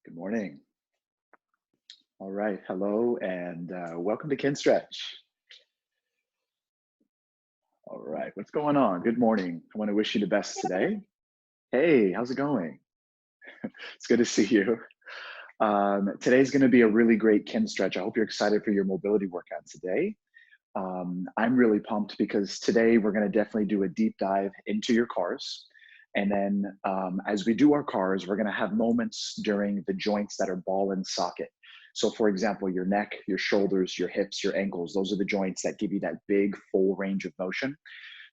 Good morning. All right, hello and welcome to KINSTRETCH. All right, what's going on? Good morning. I want to wish you the best today. Hey, how's it going? It's good to see you. Today's going to be a really great KINSTRETCH. I hope you're excited for your mobility workout today. I'm really pumped because today we're going to definitely do a deep dive into your cars. And then as we do our cars, we're going to have moments during the joints that are ball and socket. So for example, your neck, your shoulders, your hips, your ankles, those are the joints that give you that big full range of motion.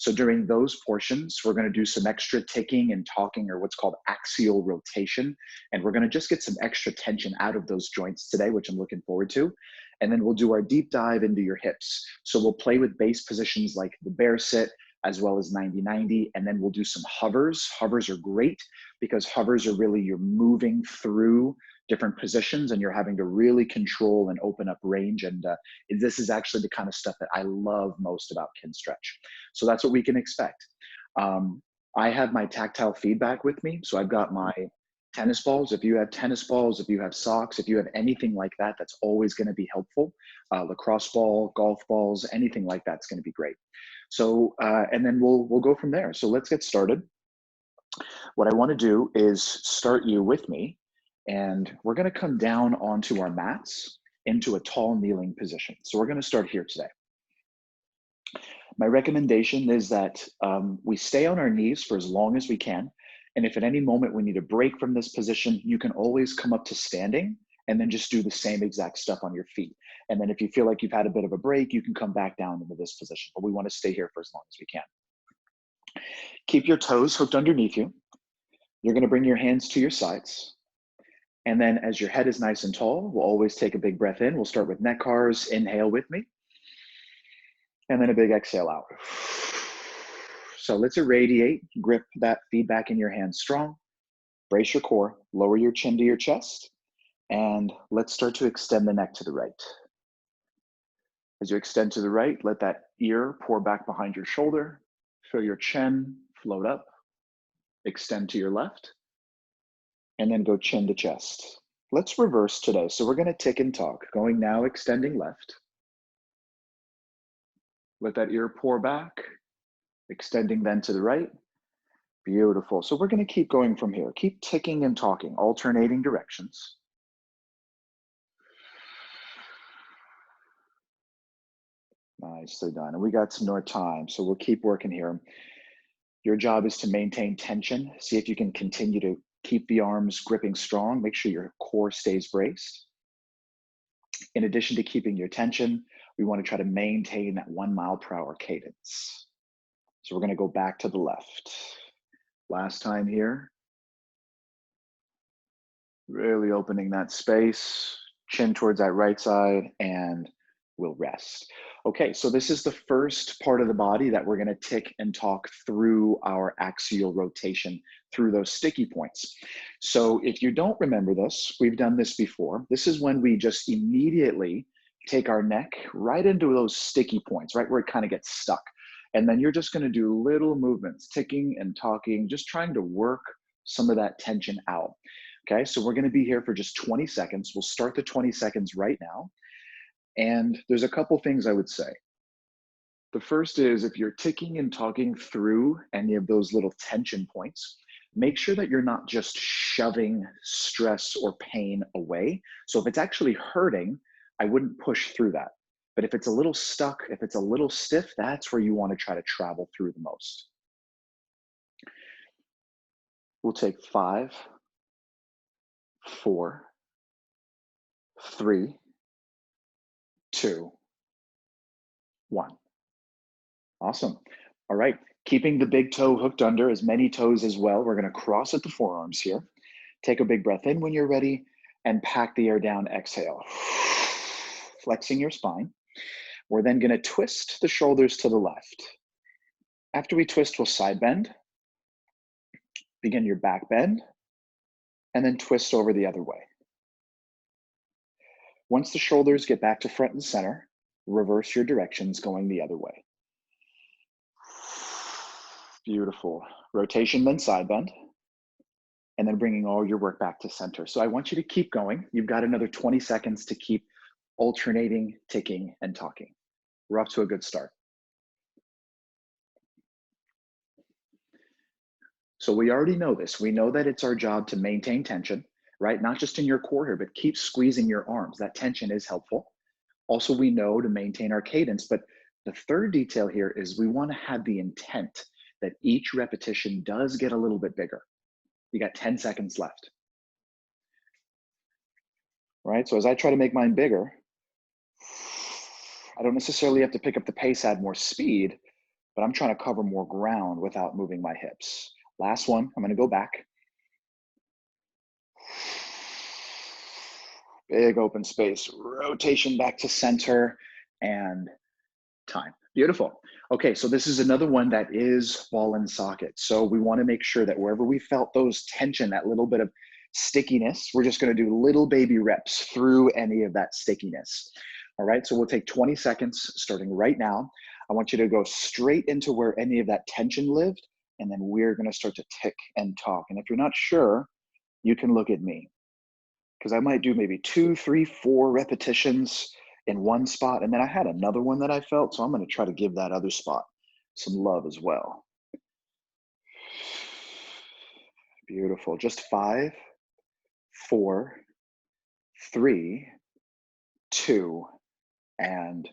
So during those portions, we're going to do some extra ticking and talking, or what's called axial rotation. And we're going to just get some extra tension out of those joints today, which I'm looking forward to. And then we'll do our deep dive into your hips. So we'll play with base positions like the bear sit, as well as 90-90, and then we'll do some hovers. Hovers are great because hovers are really, you're moving through different positions and you're having to really control and open up range. And this is actually the kind of stuff that I love most about KINSTRETCH. So that's what we can expect. I have my tactile feedback with me. So I've got my tennis balls. If you have tennis balls, if you have socks, if you have anything like that, that's always going to be helpful. Lacrosse ball, golf balls, anything like that's going to be great. So, and then we'll go from there. So let's get started. What I want to do is start you with me, and we're going to come down onto our mats into a tall kneeling position. So we're going to start here today. My recommendation is that we stay on our knees for as long as we can. And if at any moment we need a break from this position, you can always come up to standing and then just do the same exact stuff on your feet. And then if you feel like you've had a bit of a break, you can come back down into this position. But we want to stay here for as long as we can. Keep your toes hooked underneath you. You're going to bring your hands to your sides. And then as your head is nice and tall, we'll always take a big breath in. We'll start with neck cars. Inhale with me. And then a big exhale out. So let's irradiate, grip that feedback in your hands strong. Brace your core, lower your chin to your chest. And let's start to extend the neck to the right. As you extend to the right, let that ear pour back behind your shoulder. Feel your chin float up. Extend to your left. And then go chin to chest. Let's reverse today. So we're going to tick and talk. Going now, extending left. Let that ear pour back. Extending then to the right. Beautiful. So we're going to keep going from here. Keep ticking and talking, alternating directions. Nicely done. And we got some more time, so we'll keep working here. Your job is to maintain tension. See if you can continue to keep the arms gripping strong. Make sure your core stays braced. In addition to keeping your tension, we want to try to maintain that 1 mile per hour cadence. So we're going to go back to the left. Last time here. Really opening that space, chin towards that right side, and we'll rest. Okay, so this is the first part of the body that we're going to tick and talk through our axial rotation through those sticky points. So if you don't remember this, we've done this before. This is when we just immediately take our neck right into those sticky points, right where it kind of gets stuck. And then you're just going to do little movements, ticking and talking, just trying to work some of that tension out. Okay, so we're going to be here for just 20 seconds. We'll start the 20 seconds right now. And there's a couple things I would say. The first is if you're ticking and talking through any of those little tension points, make sure that you're not just shoving stress or pain away. So if it's actually hurting, I wouldn't push through that. But if it's a little stuck, if it's a little stiff, that's where you want to try to travel through the most. We'll take 5, 4, 3, 2, 1. Awesome. All right. Keeping the big toe hooked under, as many toes as well. We're going to cross at the forearms here. Take a big breath in when you're ready and pack the air down. Exhale. Flexing your spine. We're then going to twist the shoulders to the left. After we twist, we'll side bend. Begin your back bend. And then twist over the other way. Once the shoulders get back to front and center, reverse your directions going the other way. Beautiful. Rotation, then side bend. and then bringing all your work back to center. So I want you to keep going. You've got another 20 seconds to keep alternating, ticking, and talking. We're off to a good start. So we already know this. We know that it's our job to maintain tension, right? Not just in your core here, but keep squeezing your arms. That tension is helpful. Also, we know to maintain our cadence, but the third detail here is we want to have the intent that each repetition does get a little bit bigger. You got 10 seconds left. Right? So as I try to make mine bigger, I don't necessarily have to pick up the pace, add more speed, but I'm trying to cover more ground without moving my hips. Last one, I'm going to go back. Big open space, rotation back to center, and time. Beautiful. Okay, so this is another one that is ball and socket. So we want to make sure that wherever we felt those tension, that little bit of stickiness, we're just going to do little baby reps through any of that stickiness. All right, so we'll take 20 seconds starting right now. I want you to go straight into where any of that tension lived, and then we're going to start to tick and talk. And if you're not sure, you can look at me, because I might do maybe 2, 3, 4 repetitions in one spot, and then I had another one that I felt, so I'm going to try to give that other spot some love as well. Beautiful. Just 5, 4, 3, 2, and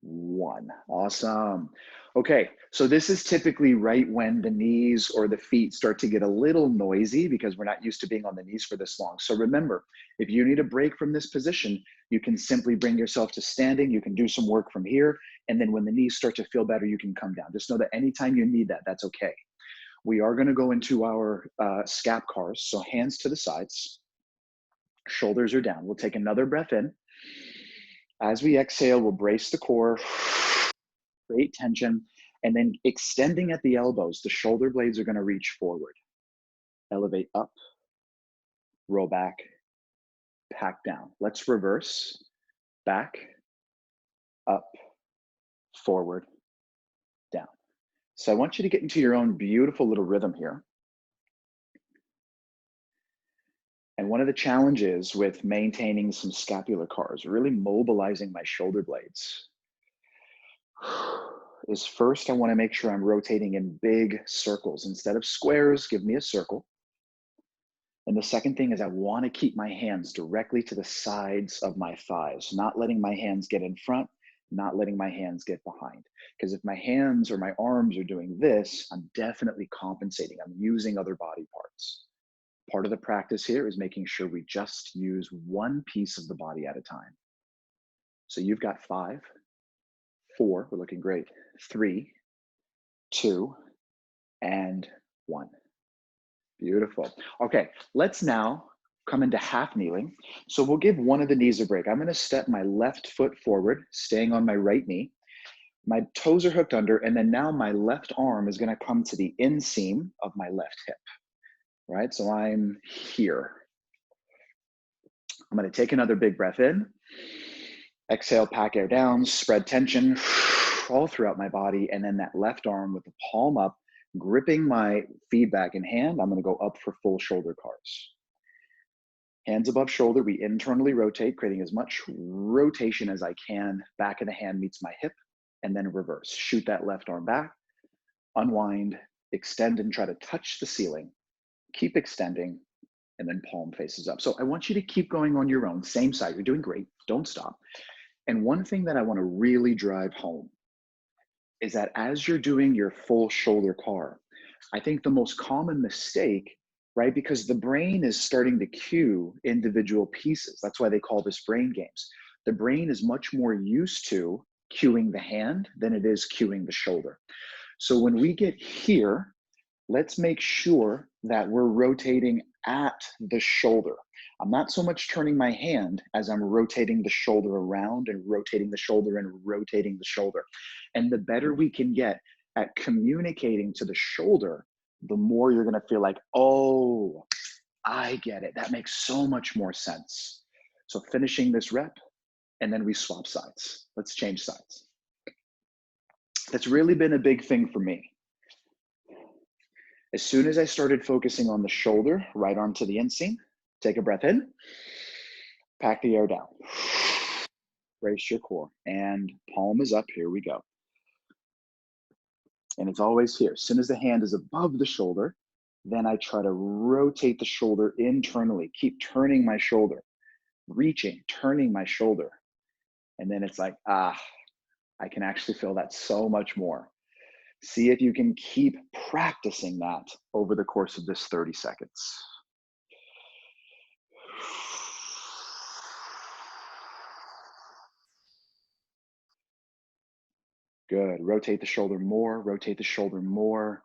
1. Awesome. Okay, so this is typically right when the knees or the feet start to get a little noisy because we're not used to being on the knees for this long. So remember, if you need a break from this position, you can simply bring yourself to standing. You can do some work from here. And then when the knees start to feel better, you can come down. Just know that anytime you need that, that's okay. We are going to go into our scap cars. So hands to the sides, shoulders are down. We'll take another breath in. As we exhale, we'll brace the core, create tension, and then extending at the elbows, the shoulder blades are going to reach forward. Elevate up, roll back, pack down. Let's reverse, back, up, forward, down. So I want you to get into your own beautiful little rhythm here. And one of the challenges with maintaining some scapular cars, really mobilizing my shoulder blades, is first I want to make sure I'm rotating in big circles. Instead of squares, give me a circle. And the second thing is I want to keep my hands directly to the sides of my thighs, not letting my hands get in front, not letting my hands get behind. Because if my hands or my arms are doing this, I'm definitely compensating. I'm using other body parts. Part of the practice here is making sure we just use one piece of the body at a time. So you've got 5, 4, we're looking great, 3, 2, and 1. Beautiful. Okay, let's now come into half kneeling. So we'll give one of the knees a break. I'm going to step my left foot forward, staying on my right knee. My toes are hooked under, and then now my left arm is going to come to the inseam of my left hip. Right, so I'm here. I'm going to take another big breath in. Exhale, pack air down, spread tension all throughout my body, and then that left arm with the palm up, gripping my feedback in hand, I'm going to go up for full shoulder cars. Hands above shoulder, we internally rotate, creating as much rotation as I can. Back of the hand meets my hip, and then reverse. Shoot that left arm back, unwind, extend, and try to touch the ceiling. Keep extending, and then palm faces up. So I want you to keep going on your own, same side. You're doing great. Don't stop. And one thing that I want to really drive home is that as you're doing your full shoulder car, I think the most common mistake, right, because the brain is starting to cue individual pieces. That's why they call this brain games. The brain is much more used to cueing the hand than it is cueing the shoulder. So when we get here, let's make sure that we're rotating at the shoulder. I'm not so much turning my hand as I'm rotating the shoulder around and rotating the shoulder and rotating the shoulder. And the better we can get at communicating to the shoulder, the more you're going to feel like, oh, I get it. That makes so much more sense. So finishing this rep, and then we swap sides. Let's change sides. That's really been a big thing for me. As soon as I started focusing on the shoulder, right arm to the inseam, take a breath in, pack the air down. Brace your core, and palm is up, here we go. And it's always here. As soon as the hand is above the shoulder, then I try to rotate the shoulder internally, keep turning my shoulder, reaching, turning my shoulder. And then it's like, I can actually feel that so much more. See if you can keep practicing that over the course of this 30 seconds. Good. Rotate the shoulder more, rotate the shoulder more.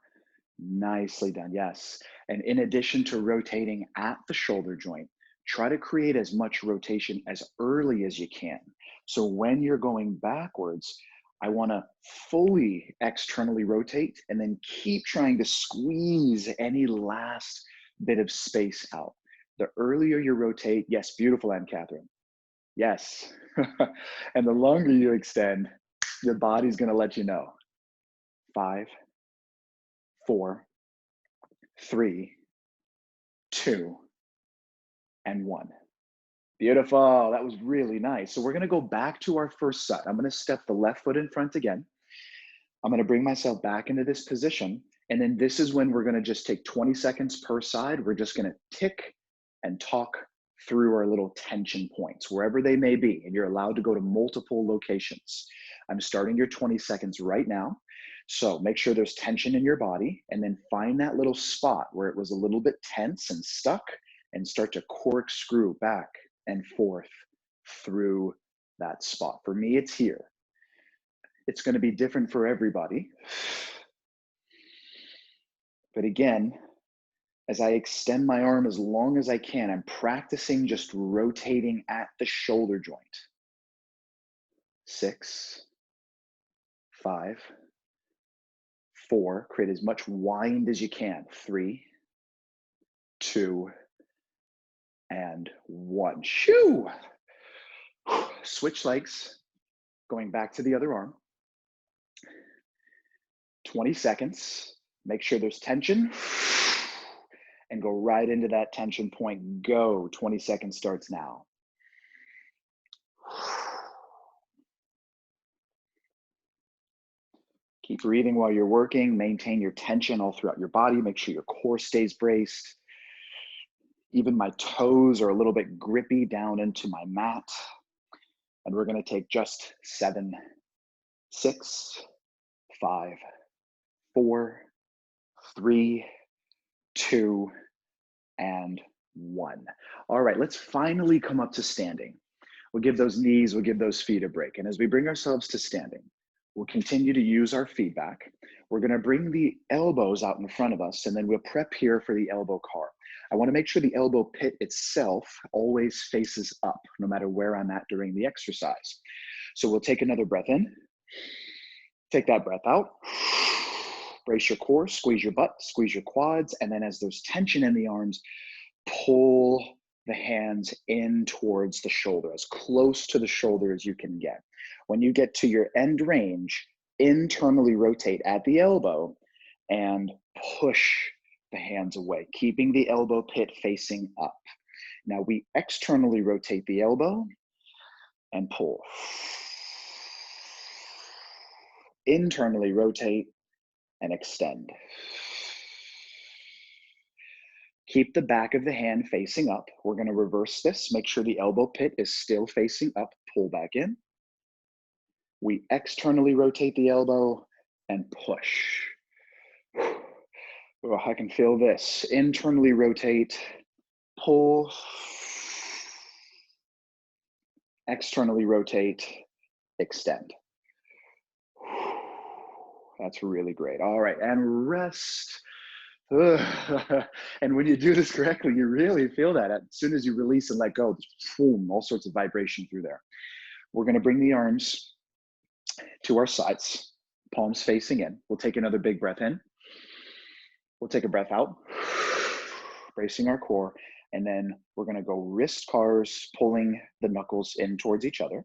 Nicely done, yes. And in addition to rotating at the shoulder joint, try to create as much rotation as early as you can. So when you're going backwards, I want to fully externally rotate and then keep trying to squeeze any last bit of space out. The earlier you rotate, yes, beautiful, Anne Catherine. Yes. And the longer you extend, your body's going to let you know. 5, 4, 3, 2, and 1. Beautiful. That was really nice. So we're going to go back to our first set. I'm going to step the left foot in front again. I'm going to bring myself back into this position. And then this is when we're going to just take 20 seconds per side. We're just going to tick and talk through our little tension points, wherever they may be. And you're allowed to go to multiple locations. I'm starting your 20 seconds right now. So make sure there's tension in your body, and then find that little spot where it was a little bit tense and stuck, and start to corkscrew back and forth through that spot. For me, it's here. It's going to be different for everybody. But again, as I extend my arm as long as I can, I'm practicing just rotating at the shoulder joint. 6, 5, 4, create as much wind as you can. 3, 2, and 1. Shoo! Switch legs, going back to the other arm. 20 seconds, make sure there's tension, and go right into that tension point. Go, 20 seconds starts now. Keep breathing while you're working, maintain your tension all throughout your body, make sure your core stays braced. Even my toes are a little bit grippy down into my mat. And we're gonna take just 7, 6, 5, 4, 3, 2, and 1. All right, let's finally come up to standing. We'll give those knees, we'll give those feet a break. And as we bring ourselves to standing, we'll continue to use our feedback. We're gonna bring the elbows out in front of us, and then we'll prep here for the elbow car. I wanna make sure the elbow pit itself always faces up, no matter where I'm at during the exercise. So we'll take another breath in, take that breath out, brace your core, squeeze your butt, squeeze your quads, and then as there's tension in the arms, pull the hands in towards the shoulder, as close to the shoulder as you can get. When you get to your end range, internally rotate at the elbow and push the hands away, keeping the elbow pit facing up. Now we externally rotate the elbow and pull. Internally rotate and extend. Keep the back of the hand facing up. We're going to reverse this. Make sure the elbow pit is still facing up. Pull back in. We externally rotate the elbow and push. Oh, I can feel this. Internally rotate, pull. Externally rotate, extend. That's really great. All right, and rest. And when you do this correctly, you really feel that as soon as you release and let go, boom, all sorts of vibration through there. We're going to bring the arms to our sides, palms facing in. We'll take another big breath in. We'll take a breath out, bracing our core, and then we're going to go wrist cars, pulling the knuckles in towards each other.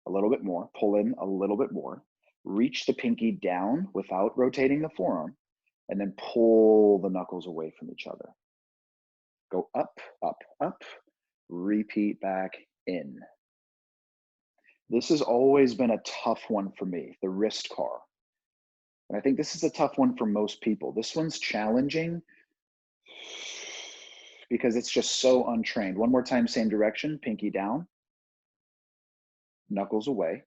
A little bit more, pull in a little bit more. Reach the pinky down without rotating the forearm. and then pull the knuckles away from each other. Go up, up, up, repeat back in. This has always been a tough one for me, the wrist car. And I think this is a tough one for most people. This one's challenging because it's just so untrained. One more time, same direction, pinky down, knuckles away.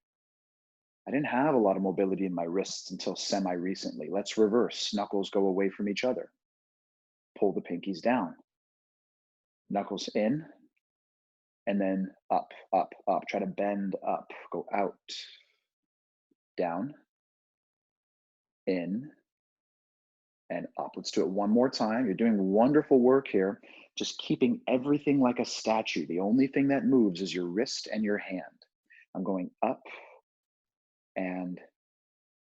I didn't have a lot of mobility in my wrists until semi-recently. Let's reverse. Knuckles go away from each other. Pull the pinkies down. Knuckles in, and then up, up, up. Try to bend up, go out, down, in, and up. Let's do it one more time. You're doing wonderful work here. Just keeping everything like a statue. The only thing that moves is your wrist and your hand. I'm going up and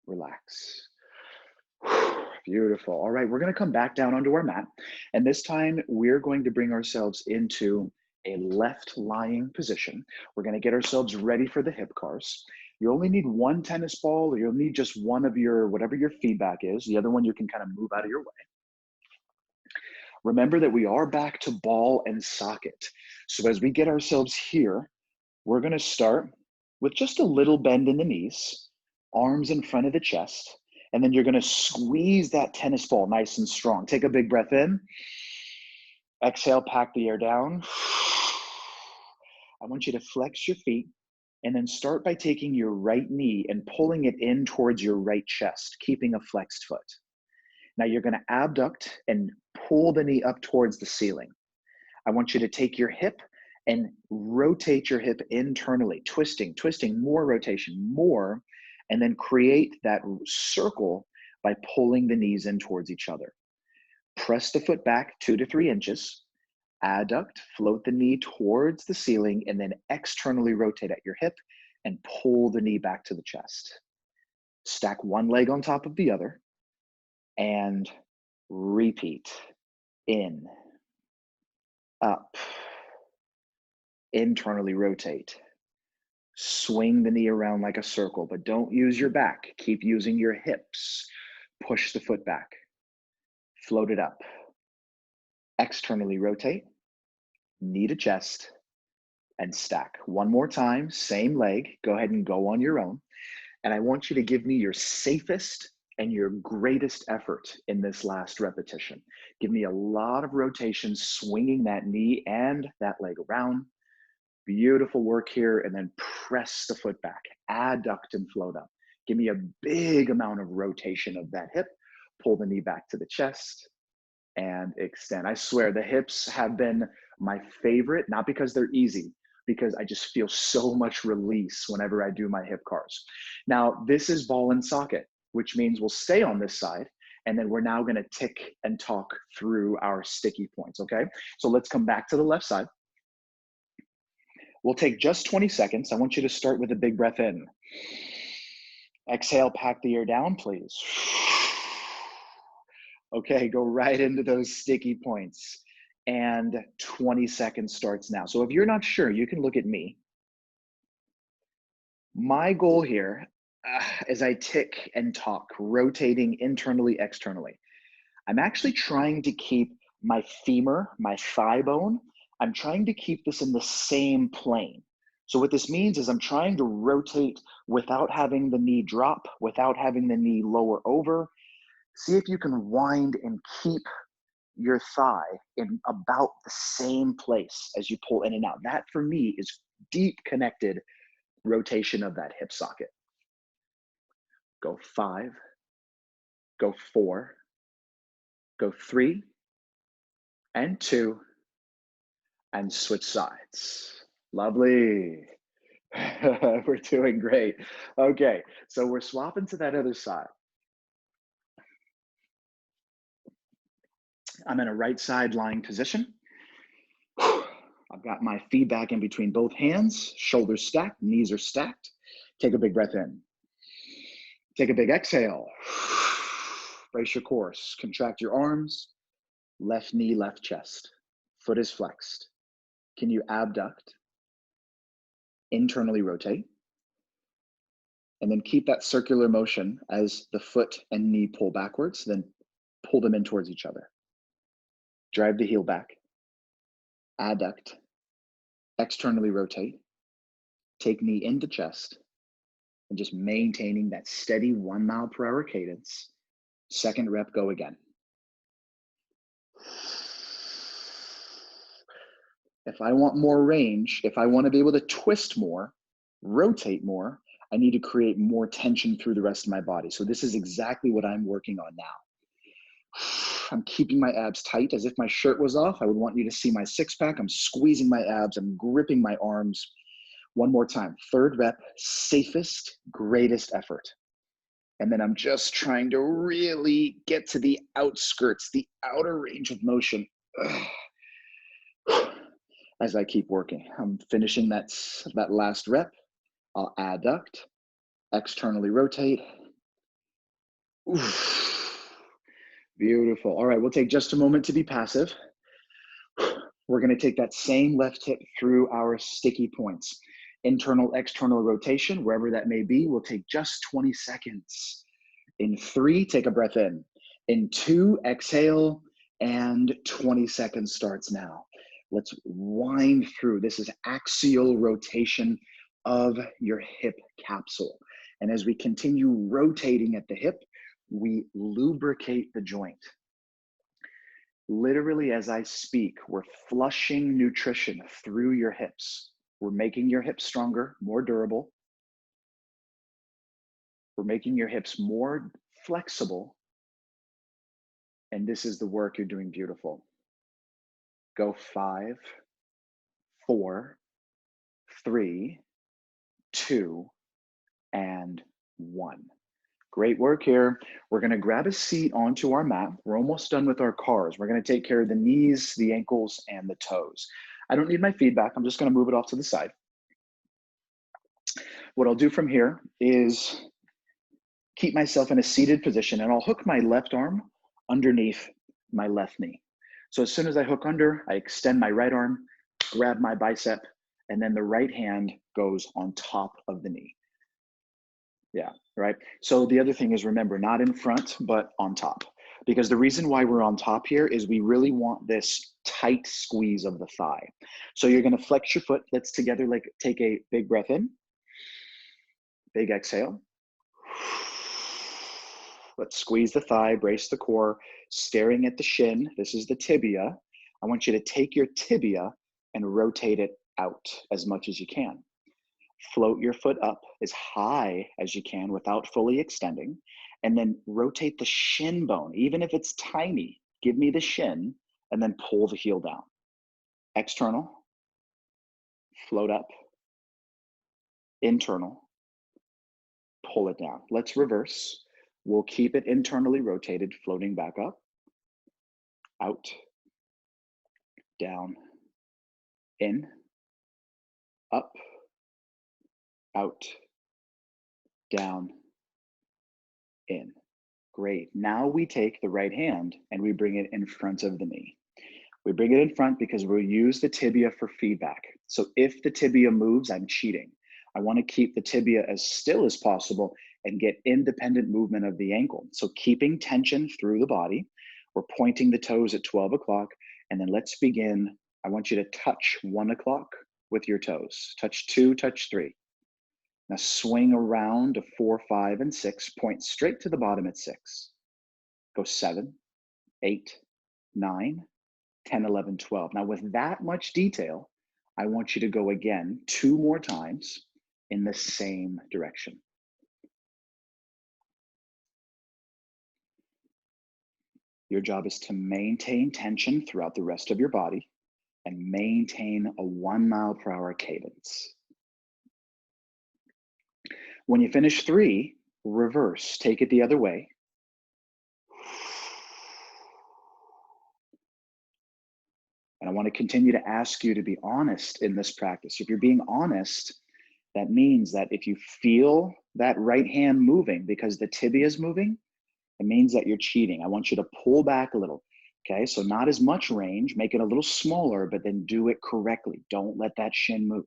relax. Beautiful. All right, we're going to come back down onto our mat. And this time we're going to bring ourselves into a left lying position. We're going to get ourselves ready for the hip cars. You only need one tennis ball, or you'll need just one of your, whatever your feedback is. The other one you can kind of move out of your way. Remember that we are back to ball and socket. So as we get ourselves here, we're going to start with just a little bend in the knees, arms in front of the chest, and then you're going to squeeze that tennis ball nice and strong. Take a big breath in. Exhale, pack the air down. I want you to flex your feet and then start by taking your right knee and pulling it in towards your right chest, keeping a flexed foot. Now you're going to abduct and pull the knee up towards the ceiling. I want you to take your hip and rotate your hip internally, twisting, more rotation, more, and then create that circle by pulling the knees in towards each other. Press the foot back 2 to 3 inches, adduct, float the knee towards the ceiling, and then externally rotate at your hip and pull the knee back to the chest. Stack one leg on top of the other and repeat. In, up, internally rotate. Swing the knee around like a circle, but don't use your back. Keep using your hips. Push the foot back. Float it up. Externally rotate. Knee to chest. And stack. One more time, same leg. Go ahead and go on your own. And I want you to give me your safest and your greatest effort in this last repetition. Give me a lot of rotation, swinging that knee and that leg around. Beautiful work here, and then press the foot back, adduct and float up. Give me a big amount of rotation of that hip, pull the knee back to the chest, and extend. I swear the hips have been my favorite, not because they're easy, because I just feel so much release whenever I do my hip cars. Now, this is ball and socket, which means we'll stay on this side, and then we're now gonna tick and talk through our sticky points, okay? So let's come back to the left side. We'll take just 20 seconds. I want you to start with a big breath in. Exhale, pack the air down, please. Okay, go right into those sticky points. And 20 seconds starts now. So if you're not sure, you can look at me. My goal here, as I tick and talk, rotating internally, externally, I'm actually trying to keep my femur, my thigh bone, I'm trying to keep this in the same plane. So what this means is I'm trying to rotate without having the knee drop, without having the knee lower over. See if you can wind and keep your thigh in about the same place as you pull in and out. That for me is deep connected rotation of that hip socket. Go 5, go 4, go 3, and 2, and switch sides. Lovely. We're doing great. Okay, so we're swapping to that other side. I'm in a right side lying position. I've got my feet back in between both hands, shoulders stacked, knees are stacked. Take a big breath in. Take a big exhale. Brace your course. Contract your arms. Left knee, left chest. Foot is flexed. Can you abduct? Internally rotate. And then keep that circular motion as the foot and knee pull backwards. Then pull them in towards each other. Drive the heel back, adduct, externally rotate, take knee into chest, and just maintaining that steady 1 mile per hour cadence. Second rep, go again. If I want more range, if I want to be able to twist more, rotate more, I need to create more tension through the rest of my body. So this is exactly what I'm working on now. I'm keeping my abs tight as if my shirt was off. I would want you to see my six pack. I'm squeezing my abs. I'm gripping my arms. One more time. Third rep, safest, greatest effort. And then I'm just trying to really get to the outskirts, the outer range of motion. As I keep working. I'm finishing that last rep. I'll adduct, externally rotate. Oof. Beautiful. All right, we'll take just a moment to be passive. We're gonna take that same left hip through our sticky points. Internal, external rotation, wherever that may be, will take just 20 seconds. In 3, take a breath in. In 2, exhale, and 20 seconds starts now. Let's wind through. This is axial rotation of your hip capsule. And as we continue rotating at the hip, we lubricate the joint. Literally, as I speak, we're flushing nutrition through your hips. We're making your hips stronger, more durable. We're making your hips more flexible. And this is the work you're doing beautiful. Go 5, 4, 3, 2, and 1. Great work here. We're gonna grab a seat onto our mat. We're almost done with our cars. We're gonna take care of the knees, the ankles, and the toes. I don't need my feedback. I'm just gonna move it off to the side. What I'll do from here is keep myself in a seated position, and I'll hook my left arm underneath my left knee. So as soon as I hook under, I extend my right arm, grab my bicep, and then the right hand goes on top of the knee. Yeah, right. So the other thing is, remember, not in front, but on top. Because the reason why we're on top here is we really want this tight squeeze of the thigh. So you're gonna flex your foot. Let's together take a big breath in. Big exhale. Let's squeeze the thigh, brace the core, staring at the shin. This is the tibia. I want you to take your tibia and rotate it out as much as you can. Float your foot up as high as you can without fully extending, and then rotate the shin bone. Even if it's tiny, give me the shin, and then pull the heel down. External, float up, internal, pull it down. Let's reverse. We'll keep it internally rotated, floating back up, out, down, in, up, out, down, in. Great. Now we take the right hand and we bring it in front of the knee. We bring it in front because we'll use the tibia for feedback. So if the tibia moves, I'm cheating. I want to keep the tibia as still as possible and get independent movement of the ankle. So keeping tension through the body. We're pointing the toes at 12 o'clock. And then let's begin. I want you to touch 1 o'clock with your toes. Touch 2, touch 3. Now swing around to 4, 5, and 6. Point straight to the bottom at 6. Go 7, 8, 9, 10, 11, 12. Now with that much detail, I want you to go again 2 more times in the same direction. Your job is to maintain tension throughout the rest of your body and maintain a 1 mile per hour cadence. When you finish 3, reverse, take it the other way. And I want to continue to ask you to be honest in this practice. If you're being honest, that means that if you feel that right hand moving because the tibia is moving, it means that you're cheating. I want you to pull back a little. Okay, so not as much range, make it a little smaller, but then do it correctly. Don't let that shin move.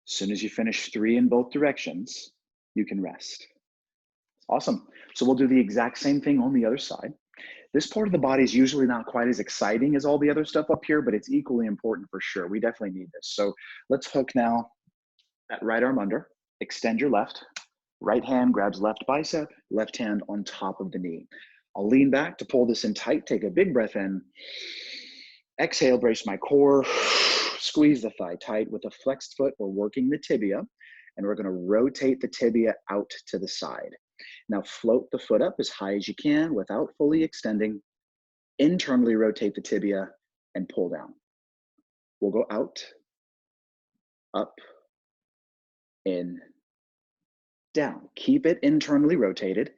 As soon as you finish 3 in both directions, you can rest. Awesome. So we'll do the exact same thing on the other side. This part of the body is usually not quite as exciting as all the other stuff up here, but it's equally important for sure. We definitely need this. So let's hook now that right arm under, extend your left, right hand grabs left bicep, left hand on top of the knee. I'll lean back to pull this in tight, take a big breath in, exhale, brace my core, squeeze the thigh tight. With a flexed foot, we're working the tibia, and we're gonna rotate the tibia out to the side. Now float the foot up as high as you can without fully extending. Internally rotate the tibia and pull down. We'll go out, up, in, down. Keep it internally rotated.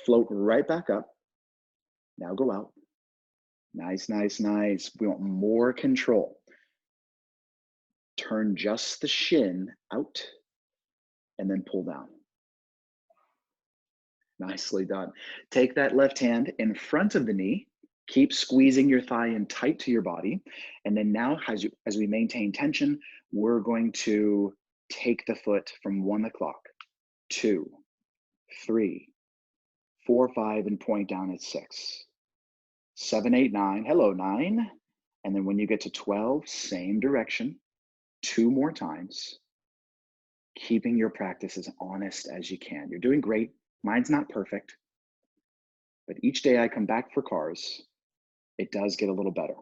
Float right back up. Now go out. Nice, nice, nice. We want more control. Turn just the shin out and then pull down. Nicely done. Take that left hand in front of the knee. Keep squeezing your thigh in tight to your body. And then now as we maintain tension, we're going to take the foot from 1 o'clock, 2, 3, 4, 5, and point down at 6, 7, 8, 9. Hello, 9. And then when you get to 12, same direction, 2 more times, keeping your practice as honest as you can. You're doing great. Mine's not perfect, but each day I come back for cars, it does get a little better.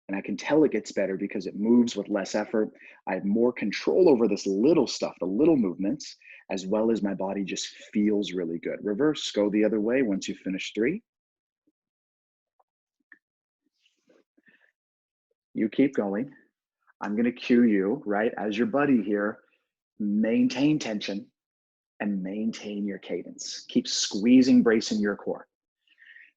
And I can tell it gets better because it moves with less effort. I have more control over this little stuff, the little movements, as well as my body just feels really good. Reverse, go the other way once you finish 3. You keep going. I'm gonna cue you, right, as your buddy here, maintain tension and maintain your cadence. Keep squeezing, bracing your core.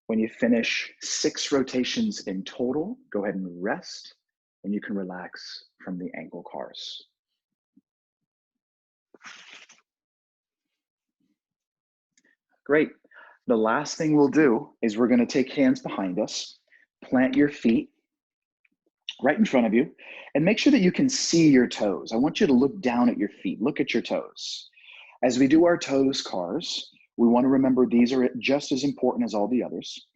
When you finish 6 rotations in total, go ahead and rest, and you can relax from the ankle cars. Great. The last thing we'll do is we're gonna take hands behind us, plant your feet right in front of you, and make sure that you can see your toes. I want you to look down at your feet, look at your toes. As we do our toes cars, we want to remember these are just as important as all the others.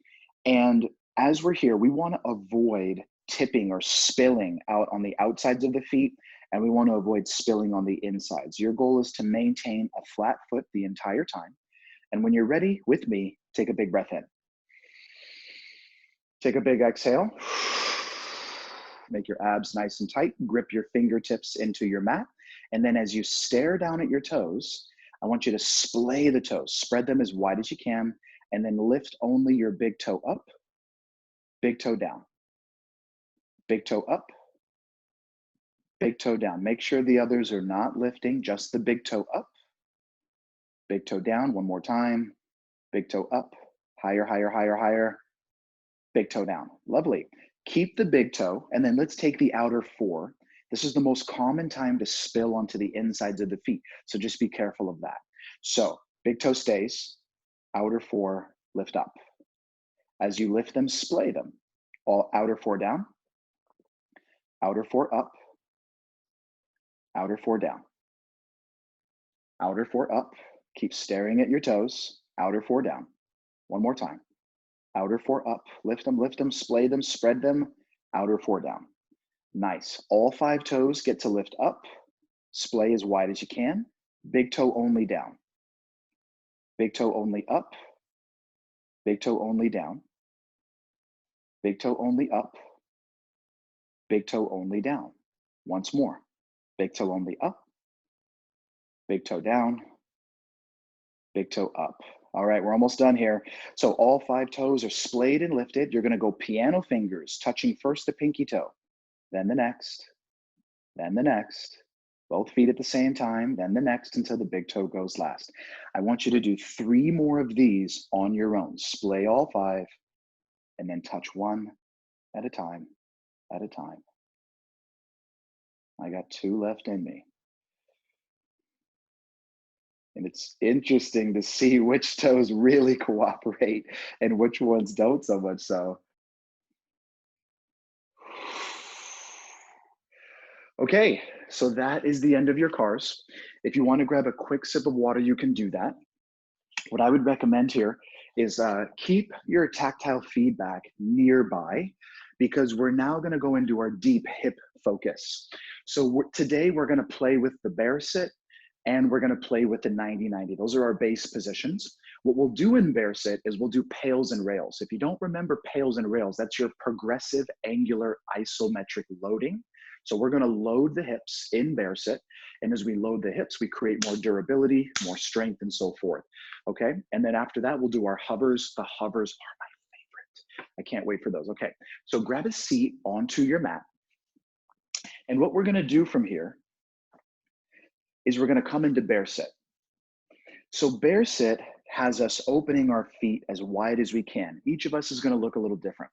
And as we're here, we want to avoid tipping or spilling out on the outsides of the feet, and we want to avoid spilling on the insides. Your goal is to maintain a flat foot the entire time. And when you're ready with me, take a big breath in. Take a big exhale. Make your abs nice and tight. Grip your fingertips into your mat. And then as you stare down at your toes, I want you to splay the toes. Spread them as wide as you can, and then lift only your big toe up, big toe down, big toe up, big toe down. Make sure the others are not lifting, just the big toe up, big toe down. One more time. Big toe up, higher, higher, higher, higher, big toe down. Lovely. Keep the big toe, and then let's take the outer 4. This is the most common time to spill onto the insides of the feet, so just be careful of that. So big toe stays, outer 4, lift up. As you lift them, splay them. All outer 4 down, outer 4 up, outer 4 down, outer 4 up. Keep staring at your toes, outer 4 down. One more time. Outer 4 up, lift them, splay them, spread them, outer 4 down. Nice. All 5 toes get to lift up, splay as wide as you can, big toe only down. Big toe only up, big toe only down, big toe only up, big toe only down. Once more. Big toe only up, big toe down, big toe up. All right, we're almost done here. So all 5 toes are splayed and lifted. You're gonna go piano fingers, touching first the pinky toe, then the next, both feet at the same time, then the next until the big toe goes last. I want you to do 3 more of these on your own. Splay all 5, and then touch one at a time, at a time. I got 2 left in me. And it's interesting to see which toes really cooperate and which ones don't so much so. Okay, so that is the end of your cars. If you want to grab a quick sip of water, you can do that. What I would recommend here is keep your tactile feedback nearby because we're now going to go into our deep hip focus. So today we're going to play with the bear sit and we're going to play with the 90-90. Those are our base positions. What we'll do in bear sit is we'll do pails and rails. If you don't remember pails and rails, that's your progressive angular isometric loading. So we're going to load the hips in bear sit. And as we load the hips, we create more durability, more strength, and so forth. Okay. And then after that, we'll do our hovers. The hovers are my favorite. I can't wait for those. Okay. So grab a seat onto your mat. And what we're going to do from here is we're going to come into bear sit. So bear sit has us opening our feet as wide as we can. Each of us is going to look a little different.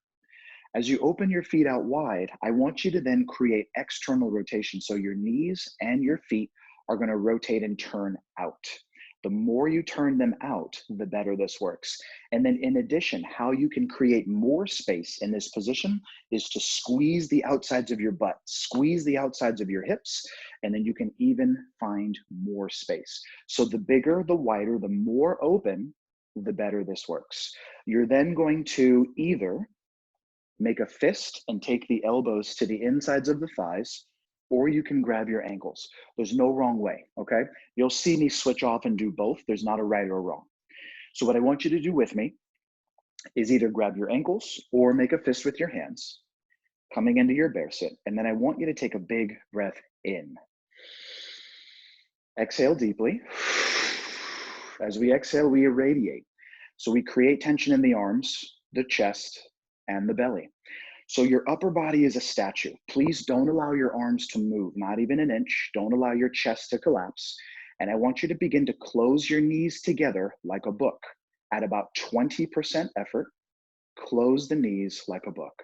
As you open your feet out wide, I want you to then create external rotation. So your knees and your feet are going to rotate and turn out. The more you turn them out, the better this works. And then in addition, how you can create more space in this position is to squeeze the outsides of your butt, squeeze the outsides of your hips, and then you can even find more space. So the bigger, the wider, the more open, the better this works. You're then going to either make a fist and take the elbows to the insides of the thighs, or you can grab your ankles. There's no wrong way, okay? You'll see me switch off and do both. There's not a right or wrong. So what I want you to do with me is either grab your ankles or make a fist with your hands, coming into your bear sit. And then I want you to take a big breath in. Exhale deeply. As we exhale, we irradiate. So we create tension in the arms, the chest, and the belly. So your upper body is a statue. Please don't allow your arms to move, not even an inch. Don't allow your chest to collapse. And I want you to begin to close your knees together like a book. At about 20% effort, close the knees like a book.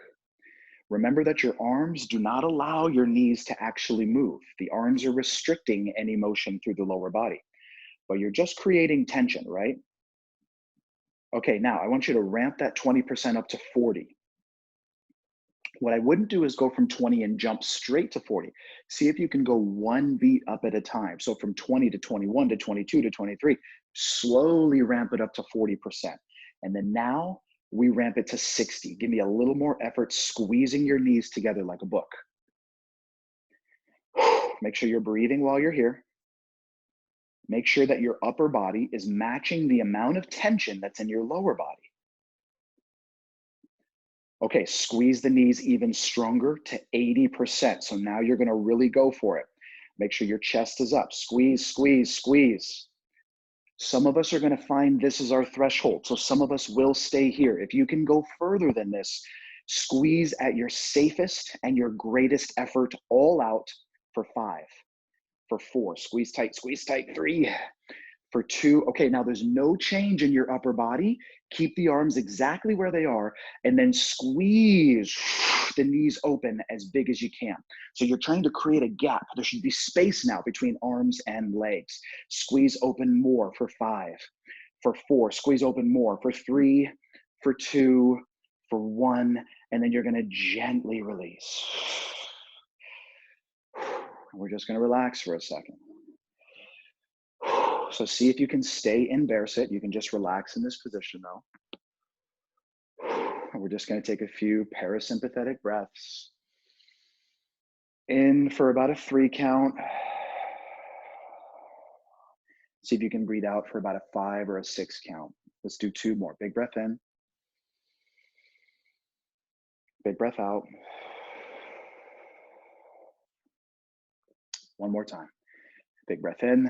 Remember that your arms do not allow your knees to actually move. The arms are restricting any motion through the lower body, but you're just creating tension, right? Okay, now I want you to ramp that 20% up to 40. What I wouldn't do is go from 20 and jump straight to 40. See if you can go one beat up at a time. So from 20 to 21 to 22 to 23, slowly ramp it up to 40%. And then now we ramp it to 60. Give me a little more effort, squeezing your knees together like a book. Make sure you're breathing while you're here. Make sure that your upper body is matching the amount of tension that's in your lower body. Okay, squeeze the knees even stronger to 80%. So now you're gonna really go for it. Make sure your chest is up. Squeeze, squeeze, squeeze. Some of us are gonna find this is our threshold. So some of us will stay here. If you can go further than this, squeeze at your safest and your greatest effort all out for 5, for 4, squeeze tight, 3, for 2. Okay, now there's no change in your upper body. Keep the arms exactly where they are and then squeeze the knees open as big as you can. So you're trying to create a gap. There should be space now between arms and legs. Squeeze open more for 5, for 4, squeeze open more for 3, for 2, for 1, and then you're gonna gently release. We're just gonna relax for a second. So see if you can stay in bear sit. You can just relax in this position though. We're just going to take a few parasympathetic breaths. In for about a 3 count. See if you can breathe out for about a 5 or a 6 count. Let's do 2 more. Big breath in. Big breath out. One more time. Big breath in.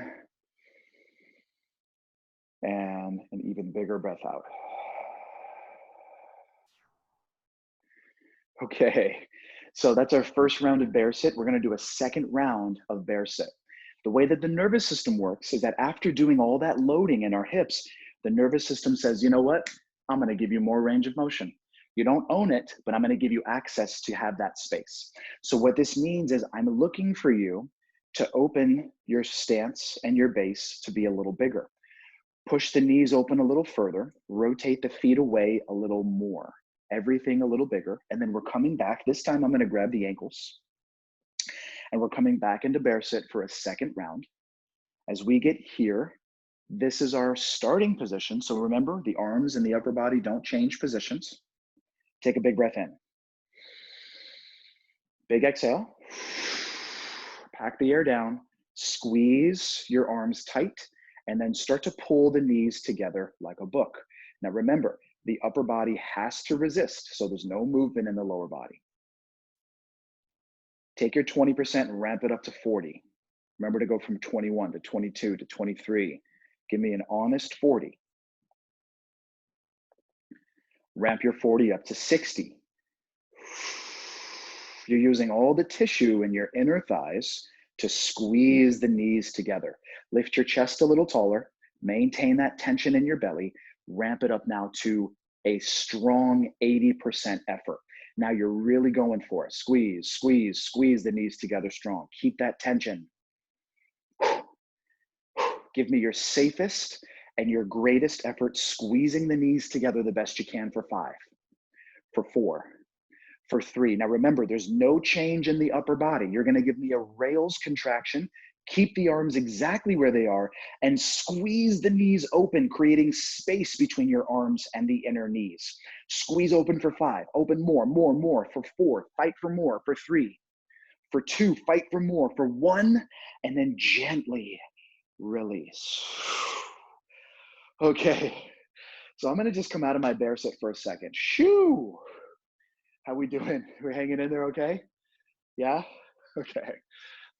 And an even bigger breath out. Okay, so that's our first round of bear sit. We're gonna do a second round of bear sit. The way that the nervous system works is that after doing all that loading in our hips, the nervous system says, you know what? I'm gonna give you more range of motion. You don't own it, but I'm gonna give you access to have that space. So what this means is I'm looking for you to open your stance and your base to be a little bigger. Push the knees open a little further, rotate the feet away a little more. Everything a little bigger, and then we're coming back. This time I'm gonna grab the ankles. And we're coming back into bear sit for a second round. As we get here, this is our starting position. So remember, the arms and the upper body don't change positions. Take a big breath in. Big exhale. Pack the air down. Squeeze your arms tight, and then start to pull the knees together like a book. Now remember, the upper body has to resist, so there's no movement in the lower body. Take your 20% and ramp it up to 40. Remember to go from 21 to 22 to 23. Give me an honest 40. Ramp your 40 up to 60. You're using all the tissue in your inner thighs to squeeze the knees together. Lift your chest a little taller, maintain that tension in your belly, ramp it up now to a strong 80% effort. Now you're really going for it. Squeeze, squeeze, squeeze the knees together strong. Keep that tension. Give me your safest and your greatest effort, squeezing the knees together the best you can for 5, for 4, for 3. Now remember, there's no change in the upper body. You're gonna give me a rails contraction, keep the arms exactly where they are, and squeeze the knees open, creating space between your arms and the inner knees. Squeeze open for 5, open more, for 4, fight for more, for 3, for 2, fight for more, for 1, and then gently release. Okay, so I'm gonna just come out of my bear sit for a second. Shoo! How we doing? We're hanging in there okay? Yeah? Okay,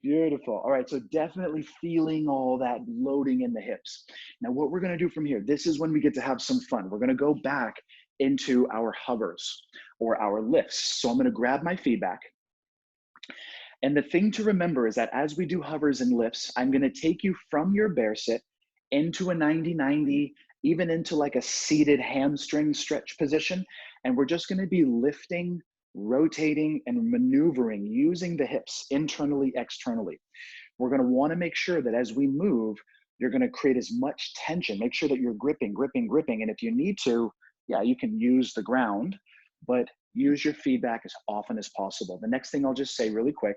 beautiful. All right, so definitely feeling all that loading in the hips. Now what we're gonna do from here, this is when we get to have some fun. We're gonna go back into our hovers or our lifts. So I'm gonna grab my feedback. And the thing to remember is that as we do hovers and lifts, I'm gonna take you from your bear sit into a 90-90, even into like a seated hamstring stretch position. And we're just gonna be lifting, rotating, and maneuvering using the hips internally, externally. We're gonna wanna make sure that as we move, you're gonna create as much tension. Make sure that you're gripping, gripping, gripping. And if you need to, yeah, you can use the ground, but use your feedback as often as possible. The next thing I'll just say really quick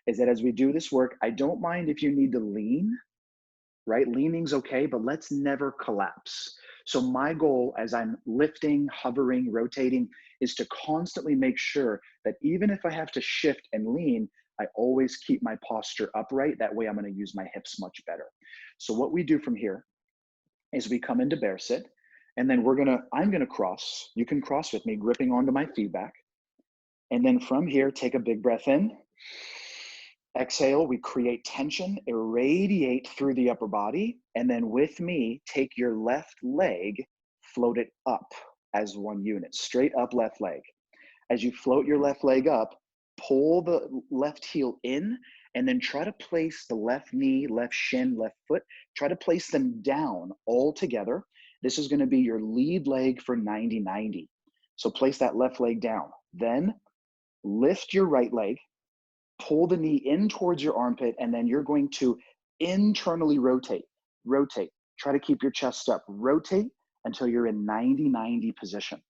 is that as we do this work, I don't mind if you need to lean, right? Leaning's okay, but let's never collapse. So my goal as I'm lifting, hovering, rotating is to constantly make sure that even if I have to shift and lean, I always keep my posture upright. That way I'm gonna use my hips much better. So what we do from here is we come into bear sit, and then I'm gonna cross. You can cross with me, gripping onto my feedback. And then from here, take a big breath in. Exhale, we create tension, irradiate through the upper body. And then with me, take your left leg, float it up as one unit, straight up left leg. As you float your left leg up, pull the left heel in, and then try to place the left knee, left shin, left foot, try to place them down all together. This is gonna be your lead leg for 90-90. So place that left leg down. Then lift your right leg, pull the knee in towards your armpit, and then you're going to internally rotate. Rotate. Try to keep your chest up. Rotate until you're in 90-90 position.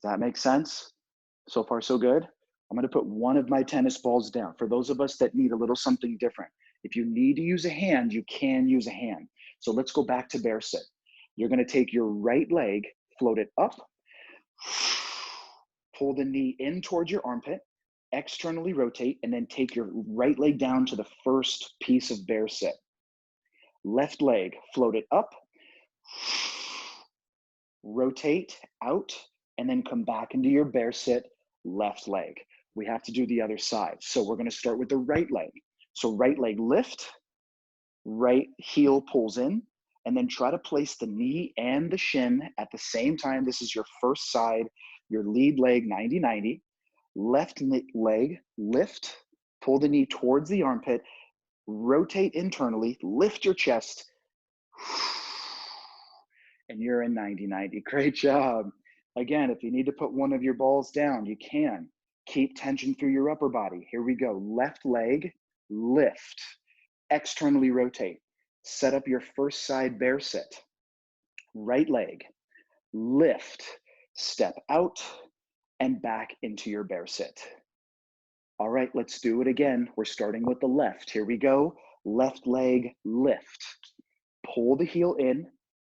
Does that make sense? So far, so good? I'm gonna put one of my tennis balls down. For those of us that need a little something different, if you need to use a hand, you can use a hand. So let's go back to bear sit. You're gonna take your right leg, float it up, pull the knee in towards your armpit, externally rotate, and then take your right leg down to the first piece of bear sit. Left leg, float it up, rotate out, and then come back into your bear sit, left leg. We have to do the other side. So we're gonna start with the right leg. So right leg lift, right heel pulls in, and then try to place the knee and the shin at the same time. This is your first side, your lead leg 90-90. Left leg, lift, pull the knee towards the armpit, rotate internally, lift your chest, and you're in 90-90. Great job. Again, if you need to put one of your balls down, you can. Keep tension through your upper body. Here we go. Left leg, lift, externally rotate. Set up your first side bear sit. Right leg, lift, step out, and back into your bear sit. All right, let's do it again. We're starting with the left. Here we go. Left leg lift. Pull the heel in,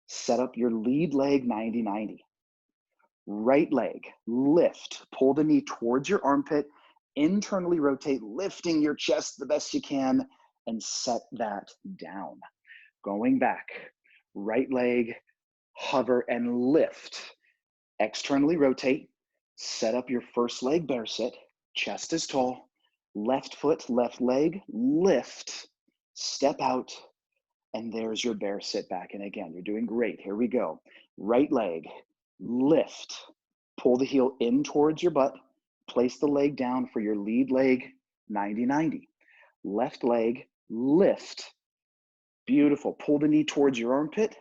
set up your lead leg 90-90. Right leg lift. Pull the knee towards your armpit, internally rotate, lifting your chest the best you can, and set that down. Going back. Right leg, hover and lift. Externally rotate, set up your first leg bear sit, chest is tall, left foot, left leg, lift, step out, and there's your bear sit back. And again, you're doing great. Here we go. Right leg, lift, pull the heel in towards your butt, place the leg down for your lead leg, 90-90. Left leg, lift. Beautiful. Pull the knee towards your armpit,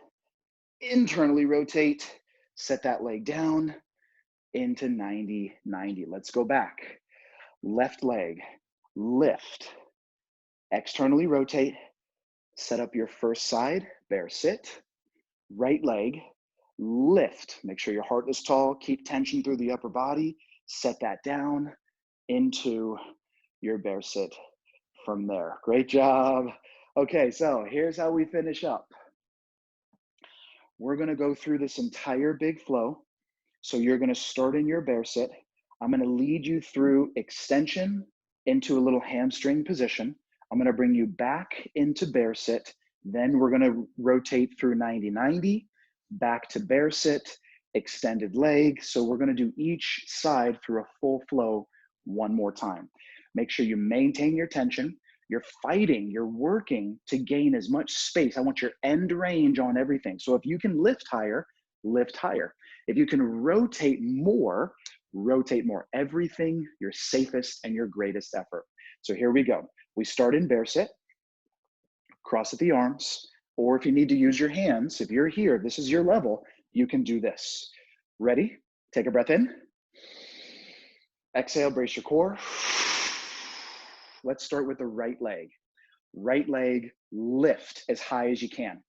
internally rotate, set that leg down into 90-90. Let's go back. Left leg, lift, externally rotate, set up your first side, bear sit. Right leg, lift. Make sure your heart is tall, keep tension through the upper body, set that down into your bear sit from there. Great job. Okay, so here's how we finish up. We're gonna go through this entire big flow. So you're gonna start in your bear sit. I'm gonna lead you through extension into a little hamstring position. I'm gonna bring you back into bear sit. Then we're gonna rotate through 90-90, back to bear sit, extended leg. So we're gonna do each side through a full flow one more time. Make sure you maintain your tension. You're fighting, you're working to gain as much space. I want your end range on everything. So if you can lift higher, lift higher. If you can rotate more, rotate more. Everything your safest and your greatest effort. So here we go. We start in bear sit, cross at the arms, or if you need to use your hands, if you're here, this is your level, you can do this. Ready? Take a breath in. Exhale, brace your core. Let's start with the right leg. Right leg, lift as high as you can.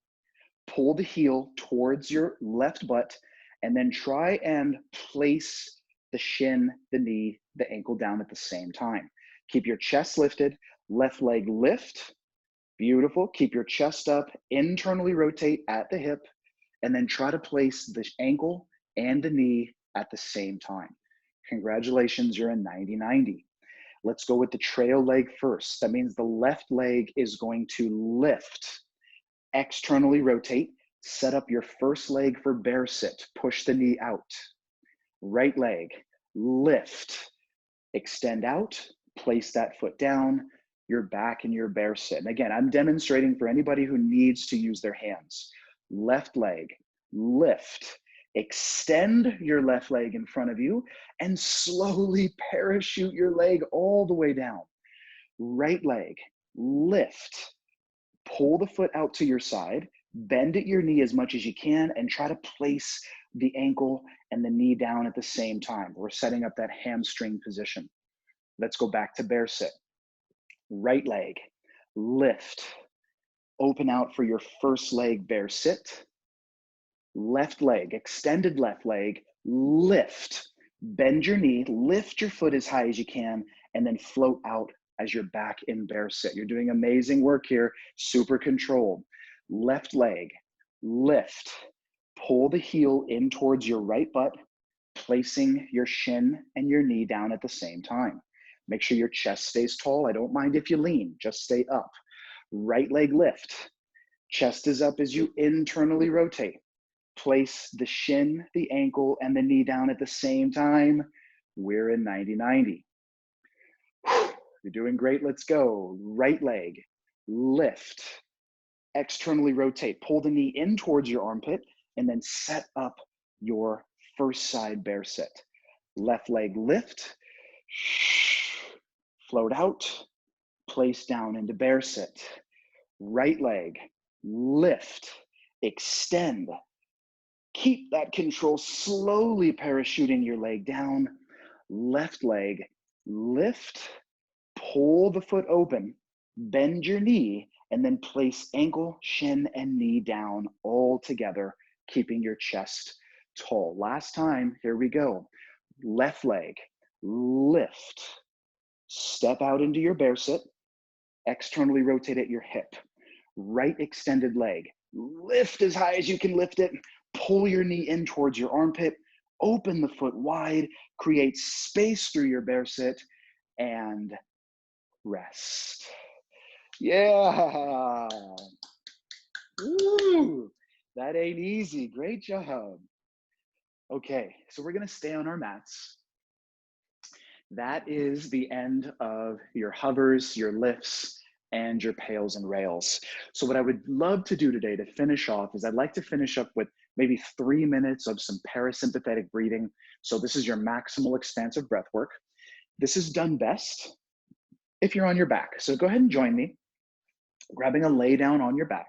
Pull the heel towards your left butt, and then try and place the shin, the knee, the ankle down at the same time. Keep your chest lifted, left leg lift. Beautiful. Keep your chest up, internally rotate at the hip, and then try to place the ankle and the knee at the same time. Congratulations, you're in 90-90. Let's go with the trail leg first. That means the left leg is going to lift. Externally rotate, set up your first leg for bear sit, push the knee out. Right leg, lift, extend out, place that foot down, you're back in your bear sit. And again, I'm demonstrating for anybody who needs to use their hands. Left leg, lift, extend your left leg in front of you and slowly parachute your leg all the way down. Right leg, lift, pull the foot out to your side, bend at your knee as much as you can, and try to place the ankle and the knee down at the same time. We're setting up that hamstring position. Let's go back to bear sit. Right leg, lift, open out for your first leg bear sit. Left leg, extended left leg, lift, bend your knee, lift your foot as high as you can, and then float out as you're back in bear sit. You're doing amazing work here, super controlled. Left leg, lift, pull the heel in towards your right butt, placing your shin and your knee down at the same time. Make sure your chest stays tall. I don't mind if you lean, just stay up. Right leg lift, chest is up as you internally rotate. Place the shin, the ankle, and the knee down at the same time. We're in 90-90. You're doing great. Let's go. Right leg, lift, externally rotate. Pull the knee in towards your armpit, and then set up your first side bear sit. Left leg lift, float out, place down into bear sit. Right leg, lift, extend. Keep that control, slowly parachuting your leg down. Left leg, lift, pull the foot open, bend your knee, and then place ankle, shin, and knee down all together, keeping your chest tall. Last time, here we go. Left leg, lift, Step out into your bear sit. Externally rotate at your hip. Right extended leg. Lift as high as you can lift it. Pull your knee in towards your armpit. Open the foot wide. Create space through your bear sit. And rest. Yeah. Woo. That ain't easy. Great job. Okay, so we're going to stay on our mats. That is the end of your hovers, your lifts, and your pails and rails. So what I would love to do today to finish off is I'd like to finish up with maybe 3 minutes of some parasympathetic breathing. So this is your maximal expansive breath work. This is done best if you're on your back. So go ahead and join me, grabbing a lay down on your back.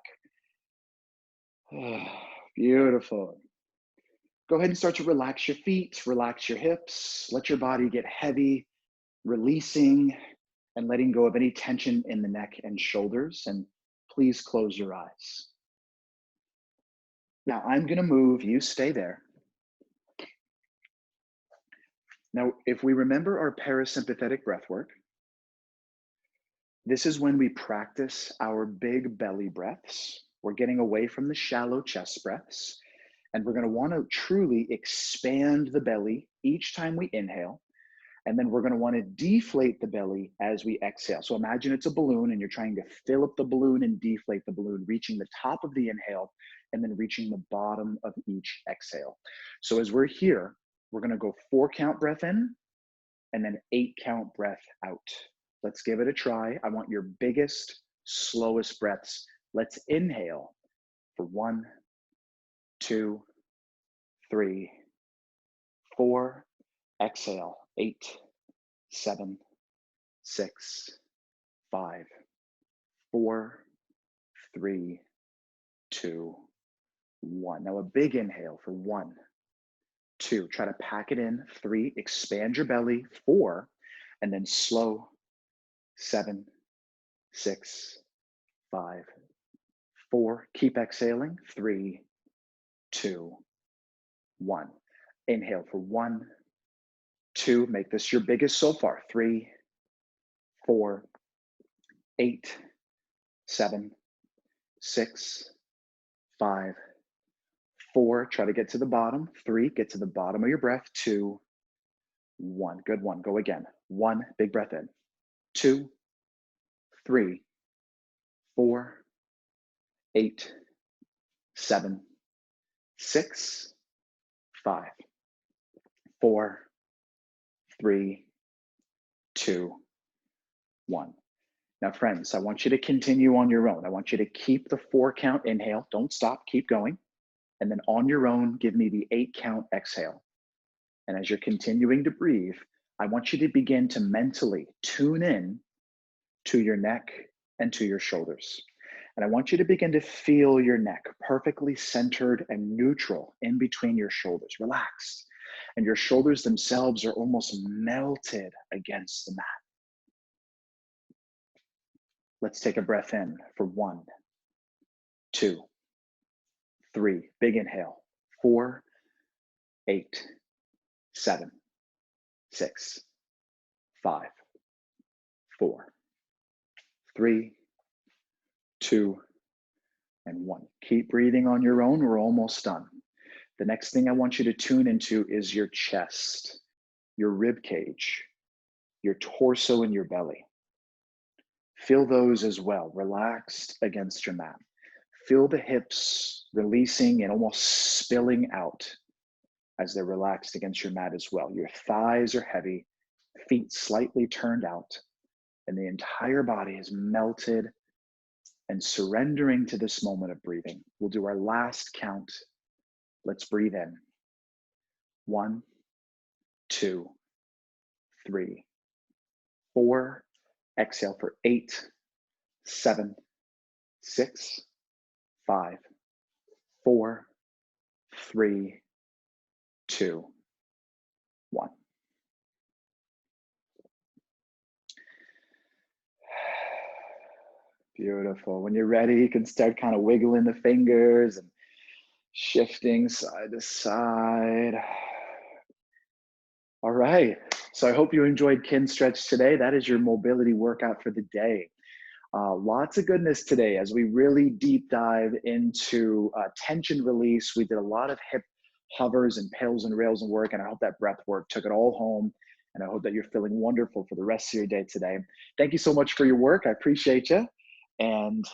Beautiful. Go ahead and start to relax your feet, relax your hips, let your body get heavy, releasing and letting go of any tension in the neck and shoulders. And please close your eyes. Now I'm going to move, you stay there. Now, if we remember our parasympathetic breath work, this is when we practice our big belly breaths. We're getting away from the shallow chest breaths. And we're going to want to truly expand the belly each time we inhale. And then we're going to want to deflate the belly as we exhale. So imagine it's a balloon and you're trying to fill up the balloon and deflate the balloon, reaching the top of the inhale and then reaching the bottom of each exhale. So as we're here, we're going to go 4 count breath in and then 8 count breath out. Let's give it a try. I want your biggest, slowest breaths. Let's inhale for 1, 2, 3, 4. Exhale, 8, 7, 6, 5, 4, 3, 2, 1. Now a big inhale for 1, 2. Try to pack it in. 3, expand your belly. 4, and then slow. 7, 6, 5, 4. Keep exhaling. 3, 2, 1. Inhale for 1, 2. Make this your biggest so far. 3, 4, 8, 7, 6, 5, 4. Try to get to the bottom. 3. Get to the bottom of your breath. 2, 1. Good one. Go again. 1. Big breath in. 2, 3, 4, 8, 7, 6, 5, 4, 3, 2, 1. Now, friends, I want you to continue on your own. I want you to keep the 4 count inhale. Don't stop. Keep going. And then on your own, give me the 8 count exhale. And as you're continuing to breathe, I want you to begin to mentally tune in to your neck and to your shoulders. And I want you to begin to feel your neck perfectly centered and neutral in between your shoulders, relaxed. And your shoulders themselves are almost melted against the mat. Let's take a breath in for 1, 2, 3. Big inhale. 4, 8, 7, 6, 5, 4, 3, 2, and 1. Keep breathing on your own. We're almost done. The next thing I want you to tune into is your chest, your rib cage, your torso, and your belly. Feel those as well, relaxed against your mat. Feel the hips releasing and almost spilling out as they're relaxed against your mat as well. Your thighs are heavy, feet slightly turned out, and the entire body is melted and surrendering to this moment of breathing. We'll do our last count. Let's breathe in. 1, 2, 3, 4. Exhale for 8, 7, 6, 5, 4, 3, 2, 1. Beautiful. When you're ready, you can start kind of wiggling the fingers and shifting side to side. All right. So I hope you enjoyed KINSTRETCH today. That is your mobility workout for the day. Lots of goodness today as we really deep dive into tension release. We did a lot of hip hovers and pails and rails and work, and I hope that breath work took it all home. And I hope that you're feeling wonderful for the rest of your day today. Thank you so much for your work. I appreciate you. And